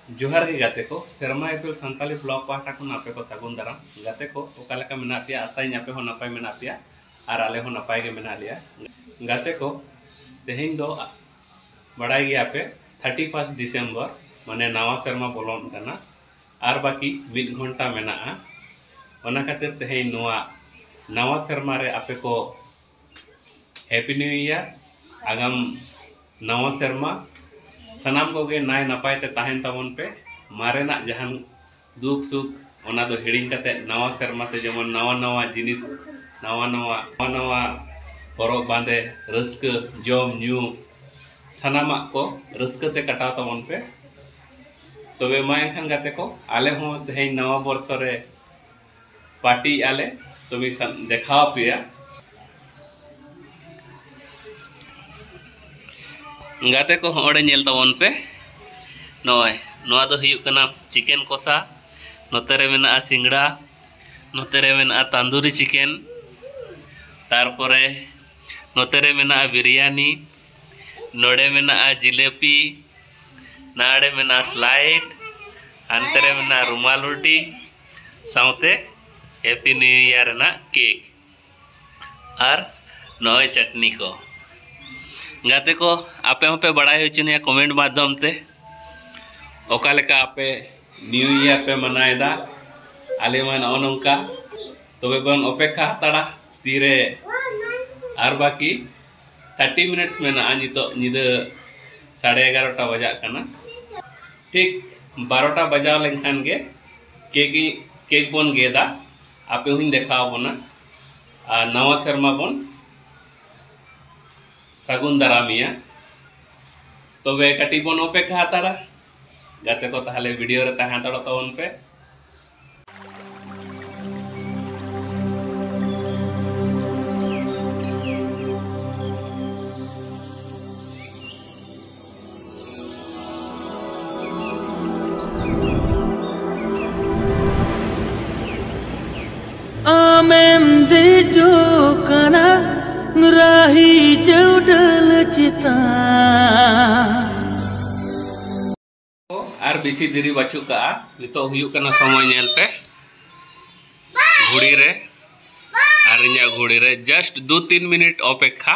जोहार गे गाते को सेरमा एफएल संताली ब्लॉग पाहटा को आपे को सागुन दाराम गाते को ओकालेका मेना पिया आसाई आपे हो नपाय मेना पिया और आले हो नपाय गे मेना लिया गाते को तेहेन दो बड़ाई गया पे 31 डिसेम्बर माने नवा सेरमा बोलोन कना और बाकी 1 घंटा मेना ओना खातिर तेहेन नोआ नवा सेरमा रे आपे को हैप्पी न्यू ईयर आगाम नवा सेरमा सनाम को गे नाय नपाय ते ताहेन तबन पे मारेना जहान दुख सुख ओना दो हिडिंग कते नवा सेरमा ते जेमन नवा नवा जिनिस नवा नवा परब बांदे रस्क जम न्यू सनामा को रस्क ते कटाव तबन पे तबे मा एखान गाते को आले हो तेहेन नवा वर्ष रे पार्टी आले तबे देखाव पिया गाते को होड़े नेल तबन पे नय नवा दो हुयुक कना चिकेन कोसा नोते रे मेना सिंगड़ा नोते रे मेना तंदूरी चिकेन तारपरे नोते रे मेना बिरयानी नोड़े मेना जिलेपी नाड़े मेना स्लाइड अंते रे मेना रुमाल रोटी साउते हैप्पी न्यू ईयर ना केक और नय चटनी को गाते को आपे पे बड़ाई होचनिया कमेंट माध्यम ते ओकालेका आपे न्यू ईयर पे मनाएदा आले मन अनंका तबे बन अपेक्षा हताड़ा तीरे और बाकी 30 मिनट्स में ना नितो निद 11:30 बजा कना ठीक 12टा बजाव लेनखान गे केक बन गेदा आपे हुन देखाव बना नवा सेरमा बन सागुन दारामिया तबे कटी बन अपेक्षा हताड़ा गाते को ताहले वीडियो रे ताहा तड़ तवन पे आमेम दे जो कना राही चौडल चिता और बेसी देरी बचू का नितो हुयुक कना समय नेल पे घुड़ी रे और इन्या घुड़ी रे जस्ट 2-3 मिनट अपेक्षा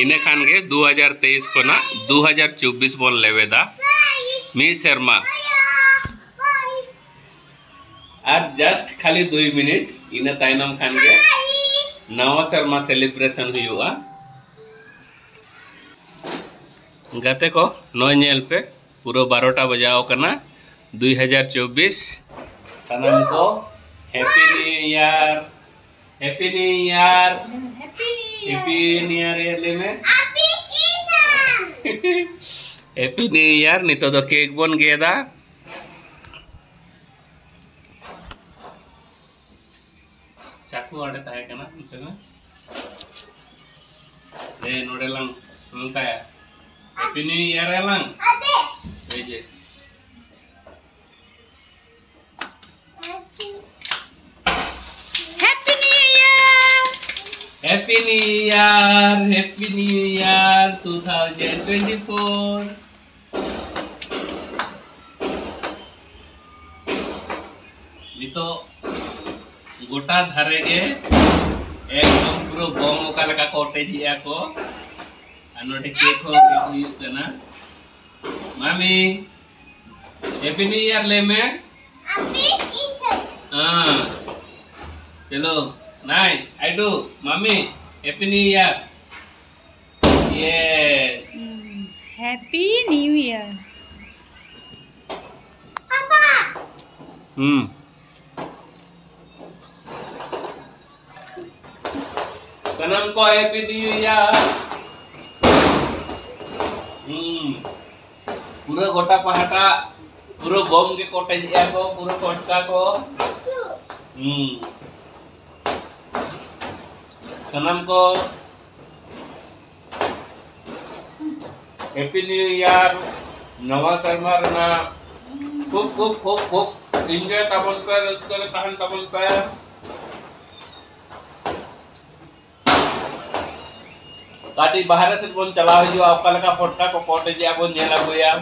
इने खान गे 2023 कोना 2024 बोन लेवेदा मी शर्मा आज जस्ट खाली 2 मिनट इने ताइनम खान गे नवा शर्मा सेलिब्रेशन हुआ गाते को नय नेल पे पूरा 12टा बजाओ करना 2024 सनम को happy new year happy new year happy new year ले में हैप्पी न्यू ईयर नितो दो केक बन गेदा चाकू आड़े ताहे कना नितो ए नोडे लंग नंकाया हैप्पी न्यू ईयर लंग जे happy new year happy new year happy new year 2024 नितो गोटा धारे गे एकदम पूरा बम का लगा कोटे दिया को अनोटे केक हो हुयुक कना मामी हैप्पी न्यू ईयर ले में हां चलो नाइ आई डू मामी happy new year yes happy new year पापा सनम को हैप्पी न्यू ईयर पूरा गोटा पहाटा पूरा बम के कोटे दिया को पूरा फटका को सनम को हैप्पी न्यू ईयर नवा शर्मा ना खूब खूब खूब खूब एंजॉय तबन पे रस करे ताहन तबन पे काटी बाहर से बन चला जो आपका लगा फटका को कोटे जी आपको नेला गोया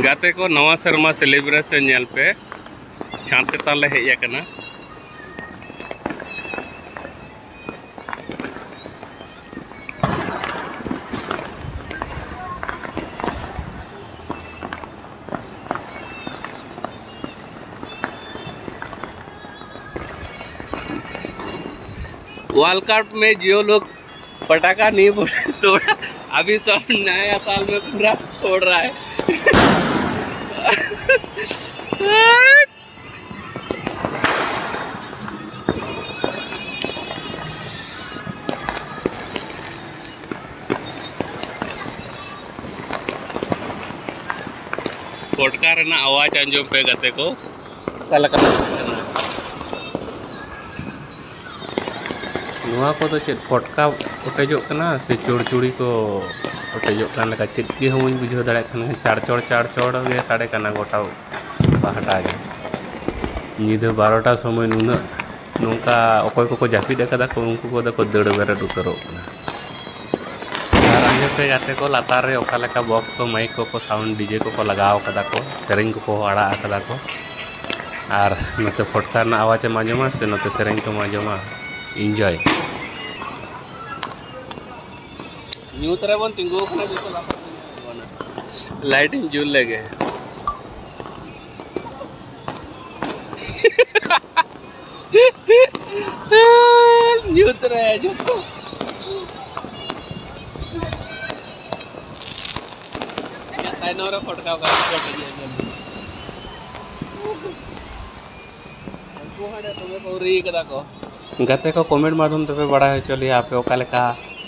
गाते को नवा शर्मा सेलिब्रेशन नेल पे छात चेतान ले हेज आकना। वर्ल्ड कप में जो लोग पटाखा नहीं तोड़ा, अभी सब नया साल में पूरा फोड़ रहा है। पटका रेना आवाज अंजम पे गाते को नुआ को तो चेत फटका उटेजोना से चोड़चुड़ी को उटेजोन चेत की हम बुझे दाड़ा चाड़ गे साड़े कना गोटा पहाटा गे नींद 12टा समय नुना नौका अकय को जापिद अकादा को उनको को दड़ बेरेड उतरोना। पे गाते को लातार रे ओका लेका बॉक्स को माइक को साउंड डीजे को लगाव कदा को सेरेंग को आड़ा कदा को और नते फटका ना आवाज आजमा से नते सेरेंग को आजमा एंजॉय न्यूत रे बन तिंगो खना जो लाइटिंग जुल लगे न्यूत रे जो तो आई नो रे फटका का फोटो जे गाते को कमेंट माध्यम तब बड़ा चलिए आप ओका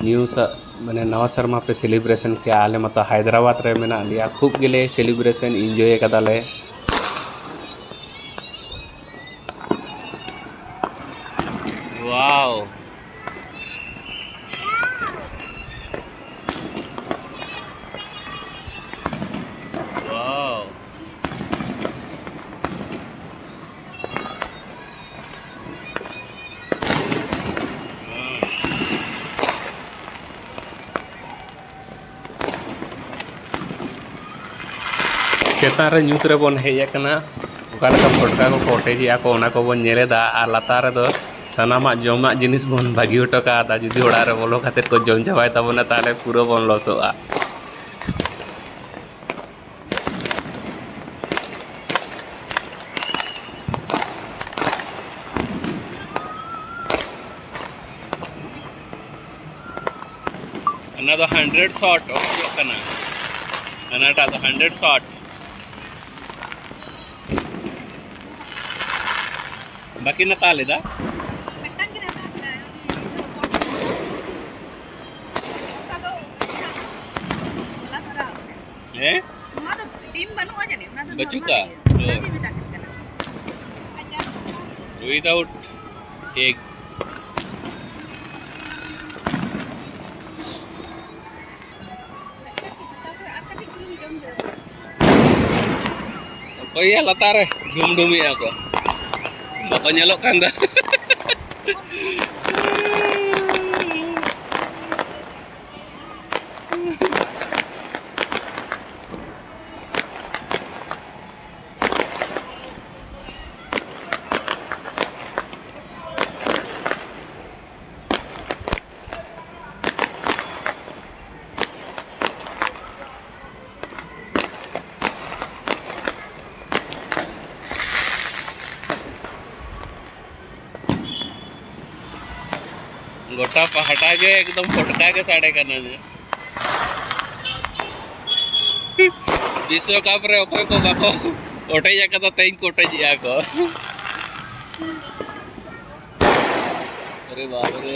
न्यूज मैंने नवा शर्मा पे सेलिब्रेशन किया आले मत हैदराबाद रे मेना लिया खूब गिले सेलिब्रेशन एंजॉय कदाले। वाओ वाओ चेतान रे न्यूत रे बन हेजना ओकालेका फटका को कोटेजिया को ओना को बन नेलेदा आ लातार रे दो सनामा जमा जिनिस बन भागी हटो का जुदी ओड़ा रे बोलो खातिर को जम चाबाय ताबोना ताले पूरा बन लसोआ। अना दो 100 शॉट हो कना अनाटा दो 100 शॉट बाकी ना तालेदा बचुका विदाउट एग्स कोई लातार झुम ढुमी को बाको nyelok kan dah. गोटा पहाटा के एकदम फटका के साड़े करना विश्व कप रे ओकोय को बाको ओटे जाका तो तेन कोटे जिया को अरे बाप रे।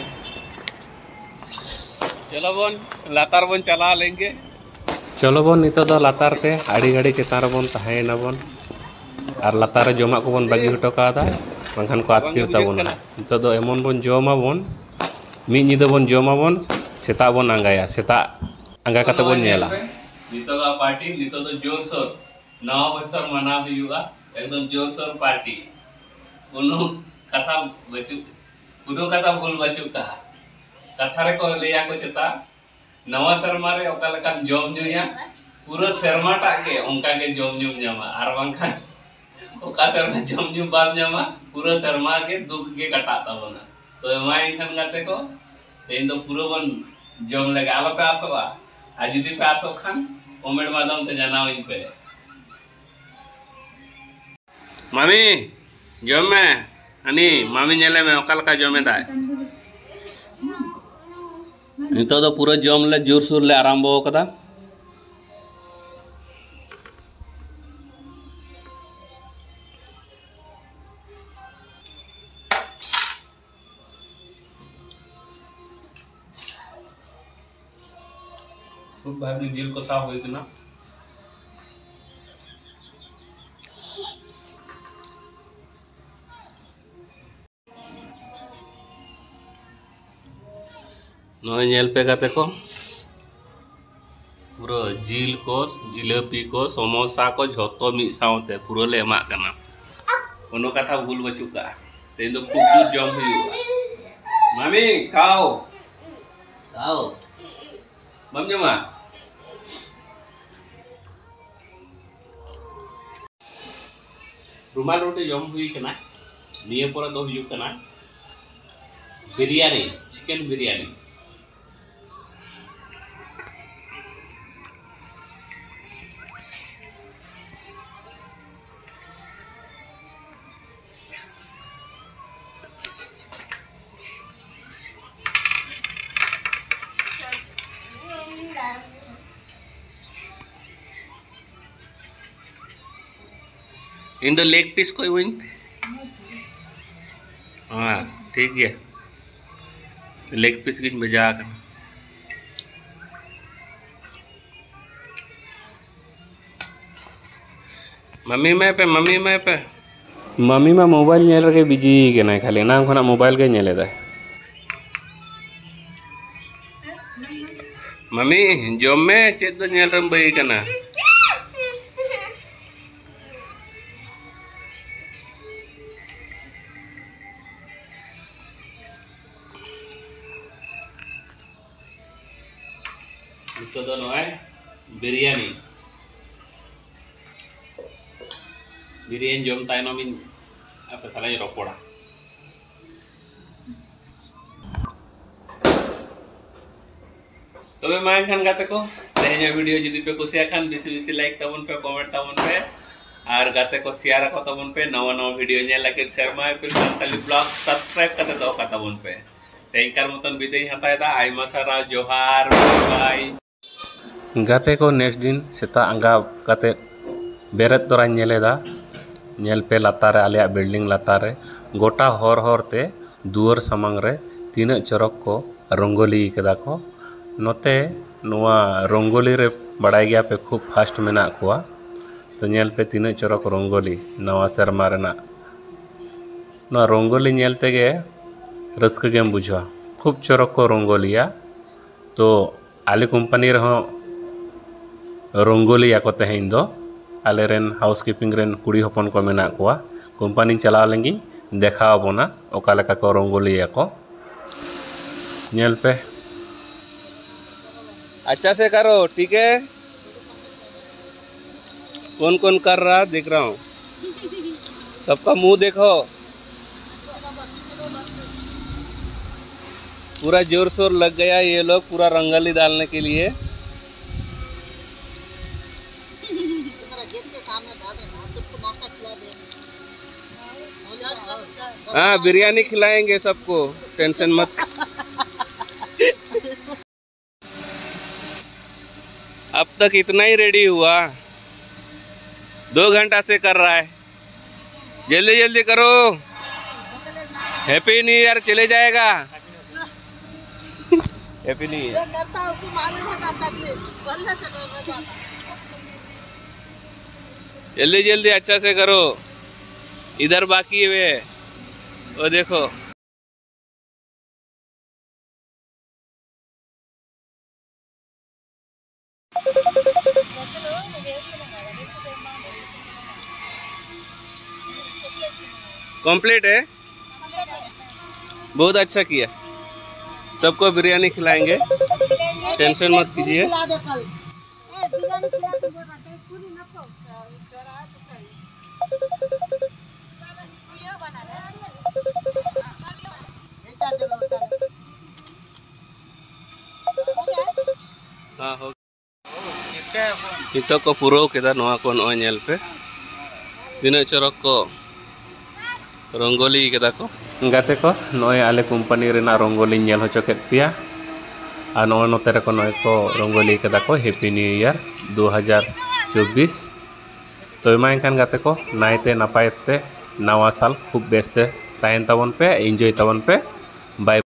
चलो बोन लातार बोन चला लेंगे। चलो बोन नितो दो लातार ते आड़ी गाड़ी चेतान बोन तहेना बोन और लातार जमा को बोन बागी हटो का बांखान को आतकिर ताबोन नितो दो एमन बोन जमा बोन मिद निदा बोन जमाबोन सेता बोन आंगाया सेता आंगा कते बोन नेला नितो का पार्टी नितो दो जोरसोर नवा बछर मना हुआ एकदम जोरसोर पार्टी कोनो कथा बचु कोनो कथा भूल बचु का कथा रे को लेया को सेता नवा शर्मा रे ओका लका जम जुया पूरा शर्माटा के उनका के जम जुम जामा और बांखान ओका शर्मा जम जुम बाम जामा पूरा शर्मा के दुख के कटा ताबना तो एमाय खान गाते को तेन तो पूरा बन जम लगे आलो पे आसोआ आ जुदी पे आसो खान कमेंट माध्यम ते जानाओ इन पे मामी जम में अनि मामी नेले में ओका लका जमे दाय नितो तो पूरा जम ले जोर सोर ले आरंभ हो कदा खूब भागी जिल को साफ हुई ना नोय नेल पे गाते को पूरा जिल को जिलेपी को समोसा को झोतो मी सावते पूरा ले एमा कना कोनो कथा भूल बचुका तेन दो खूब जुर जम हुई मामी खाओ खाओ मम जमा रुमाल रोटी जम हुई कना निये पर दो हुई कना biryani chicken biryani in the leg piece कोई विन हाँ ठीक है लेग पीस की बजा कर मम्मी में मोबाइल नेल रगे बिजी के ना खाली ना खना मोबाइल के नेले दा मम्मी जम में चेत दो नेल रम बई कना itu do noy biryani jom tay nomin apa salahnya ropoda तो मैं खान गाते को तेहना वीडियो जुदी पे कुसिया खान बिसी लाइक तबन पे कमेंट तबन पे और गाते को शेयर को तबन पे नवा वीडियो नेल लाइक शेयर मा फिर संताली ब्लॉग सब्सक्राइब करते दो का तबन पे तेंकार मतन विदाई हताय दा आइमा सारा जोहार बाय गाते को नेक्स्ट दिन सेता आंगा गाते बेरत तोरा नेलेदा नेल पे लातारे आलिया बिल्डिंग लातारे गोटा हर ते दुआर सामंग रे तीना चरक को रंगोली कदा को नोते नुआ रंगोली रे बड़ाई गया पे खूब फास्ट मेना कुआ तो नेल पे तीना चरक रंगोली नवा शर्मा रेना नुआ रंगोली नेल तेगे रस्क गेम बुझा खूब चरक को रंगोलिया तो आले कंपनी रहो रंगोली को तेहन दो आले रेन हाउसकीपिंग रेन कुड़ी हपन को मेना कुआ कंपनी चला लेंगी देखा बोना ओका लेका को रंगोली को नेल पे अच्छा से करो ठीक है कौन कौन कर रहा देख रहा हूँ सबका मुंह देखो पूरा जोर शोर लग गया ये लोग पूरा रंगोली डालने के लिए हाँ बिरयानी खिलाएंगे सबको टेंशन मत अब तक इतना ही रेडी हुआ 2 घंटा से कर रहा है जल्दी जल्दी करो हैप्पी न्यू ईयर चले जाएगा हैप्पी न्यू ईयर जल्दी जल्दी अच्छा से करो इधर बाकी है वे वो देखो कंप्लीट है बहुत अच्छा किया सबको बिरयानी खिलाएंगे टेंशन मत कीजिए हाँ हो नितो को पुरो केदा नोआ को नोय नेल पे दिना चरक को रंगोली केदा को गाते को नोय आले कंपनी रेना रंगोली नेल होचो केत पिया आ नोय नोते रे को नोय को रंगोली केदा को हैप्पी न्यू ईयर 2024 तो मा एनखान गाते को नाइते नापायते नवा साल खूब बेस्ते तायन ताबन पे एंजॉय ताबन पे बाय।